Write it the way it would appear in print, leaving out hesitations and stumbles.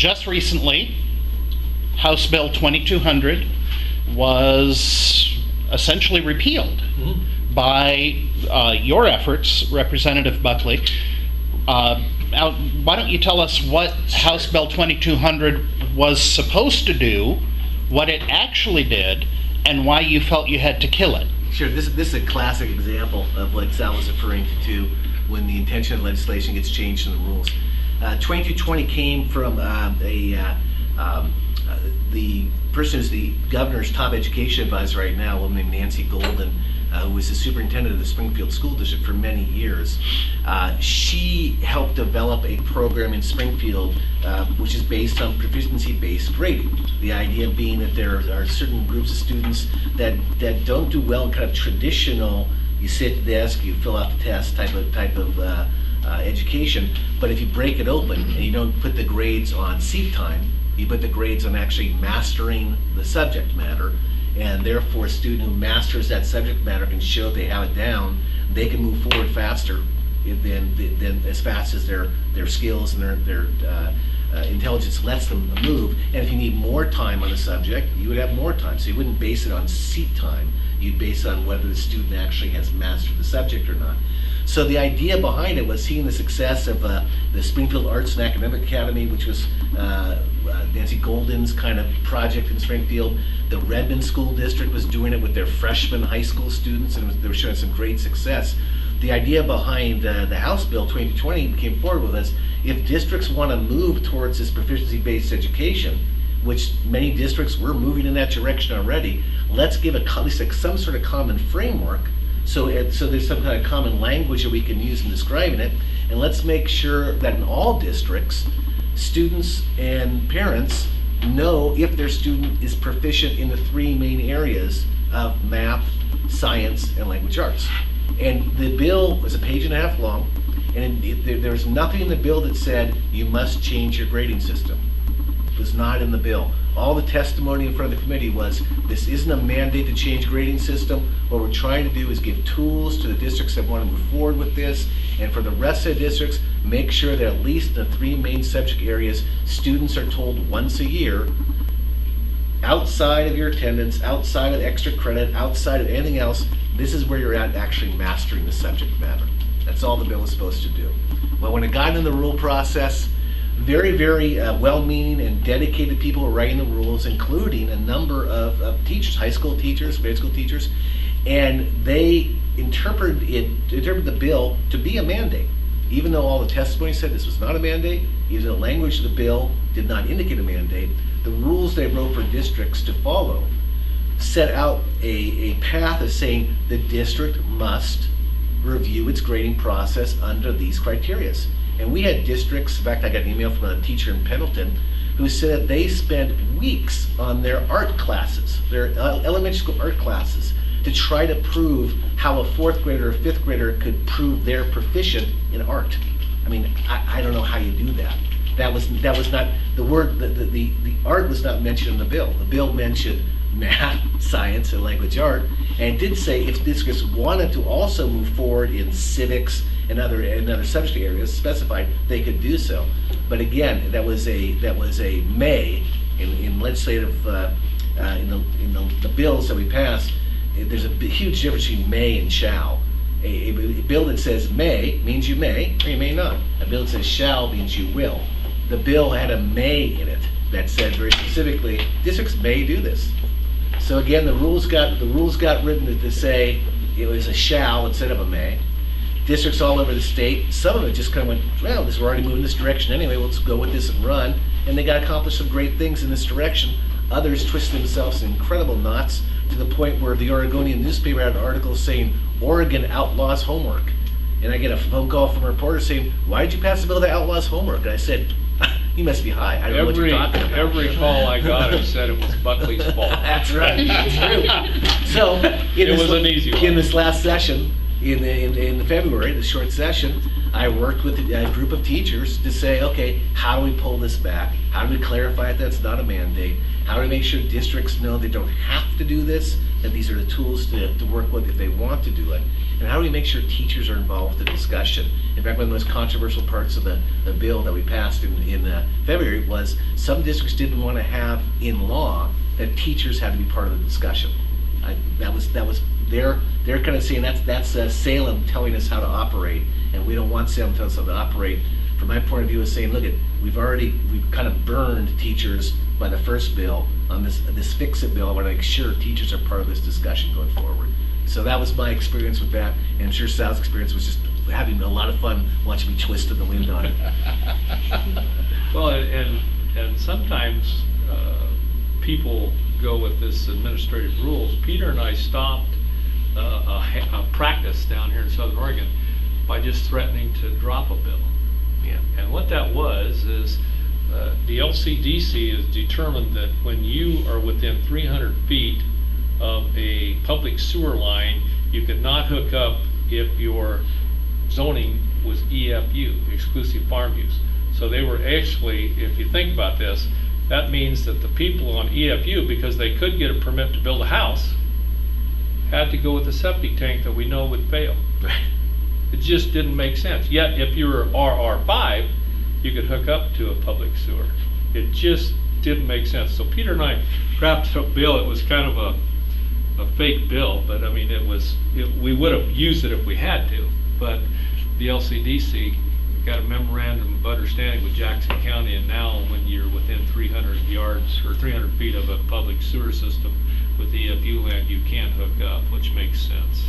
just recently, House Bill 2200 was essentially repealed by your efforts, Representative Buckley. Why don't you tell us what House Bill 2200 was supposed to do, what it actually did, and why you felt you had to kill it? Sure, this is a classic example of what Sal was referring to when the intention of legislation gets changed in the rules. 2220 came from the person who's the governor's top education advisor right now, a woman named Nancy Golden, who was the superintendent of the Springfield School District for many years. She helped develop a program in Springfield which is based on proficiency based grading. The idea being that there are certain groups of students that don't do well in kind of traditional, you sit at the desk, you fill out the test type of education, but if you break it open and you don't put the grades on seat time, you put the grades on actually mastering the subject matter, and therefore a student who masters that subject matter can show they have it down, they can move forward faster than as fast as their skills and their intelligence lets them move. And if you need more time on the subject, you would have more time. So you wouldn't base it on seat time, you'd base it on whether the student actually has mastered the subject or not. So the idea behind it was seeing the success of the Springfield Arts and Academic Academy, which was Nancy Golden's kind of project in Springfield. The Redmond School District was doing it with their freshman high school students, and they were showing some great success. The idea behind the House Bill 2020 came forward with us, if districts want to move towards this proficiency-based education, which many districts were moving in that direction already, let's give at least some sort of common framework. So there's some kind of common language that we can use in describing it, and let's make sure that in all districts, students and parents know if their student is proficient in the three main areas of math, science, and language arts. And the bill was a page and a half long, and there was nothing in the bill that said you must change your grading system. It was not in the bill. All the testimony in front of the committee was, this isn't a mandate to change grading system. What we're trying to do is give tools to the districts that want to move forward with this, and for the rest of the districts, make sure that at least the three main subject areas, students are told once a year, outside of your attendance, outside of extra credit, outside of anything else, this is where you're at actually mastering the subject matter. That's all the bill is supposed to do. Well, when it got in the rule process, very, very well-meaning and dedicated people were writing the rules, including a number of teachers, high school teachers, grade school teachers, and they interpreted the bill to be a mandate. Even though all the testimony said this was not a mandate, even though the language of the bill did not indicate a mandate, the rules they wrote for districts to follow set out a path of saying the district must review its grading process under these criteria. And we had districts, in fact I got an email from a teacher in Pendleton who said that they spent weeks on their art classes, their elementary school art classes, to try to prove how a fourth grader or fifth grader could prove they're proficient in art. I mean, I don't know how you do that. That was not, the word, the art was not mentioned in the bill. The bill mentioned math, science, and language art, and it did say if districts wanted to also move forward in civics and other subject areas specified, they could do so. But again, that was a may in legislative in the bills that we passed. There's a huge difference between may and shall. A bill that says may means you may or you may not. A bill that says shall means you will. The bill had a may in it that said very specifically districts may do this. So again, the rules got written to say it was a shall instead of a may. Districts all over the state, some of it just kind of went, well, we're already moving this direction anyway, let's go with this and run. And they got to accomplish some great things in this direction. Others twisted themselves in incredible knots to the point where the Oregonian newspaper had an article saying, Oregon outlaws homework. And I get a phone call from a reporter saying, why did you pass a bill that outlaws homework? And I said, you must be high. I don't know what you're talking about. Every call I got, I said it was Buckley's fault. That's right. That's true. So it was an easy one. In this last session, in the February, the short session, I worked with a group of teachers to say, okay, how do we pull this back? How do we clarify that that's not a mandate? How do we make sure districts know they don't have to do this, that these are the tools to work with if they want to do it? And how do we make sure teachers are involved with the discussion? In fact, one of the most controversial parts of the bill that we passed in February was some districts didn't want to have in law that teachers had to be part of the discussion. That was they're kind of saying that's Salem telling us how to operate, and we don't want Salem telling us how to operate. From my point of view, is saying, look, we've kind of burned teachers by the first bill on this fix-it bill. I want to make sure teachers are part of this discussion going forward. So that was my experience with that, and I'm sure Sal's experience was just having a lot of fun watching me twist in the wind on it. Well, and sometimes people go with this administrative rules. Peter and I stopped a practice down here in Southern Oregon by just threatening to drop a bill. Yeah. And what that was is the LCDC has determined that when you are within 300 feet of a public sewer line, you could not hook up if your zoning was EFU, exclusive farm use. So they were actually, if you think about this, that means that the people on EFU, because they could get a permit to build a house, had to go with a septic tank that we know would fail. Right. It just didn't make sense. Yet if you were RR5, you could hook up to a public sewer. It just didn't make sense. So Peter and I crafted a bill. It was kind of a fake bill, but I mean, we would have used it if we had to. But the LCDC got a memorandum of understanding with Jackson County, and now when you're within 300 yards or 300 feet of a public sewer system with EFU land, you can't hook up, which makes sense.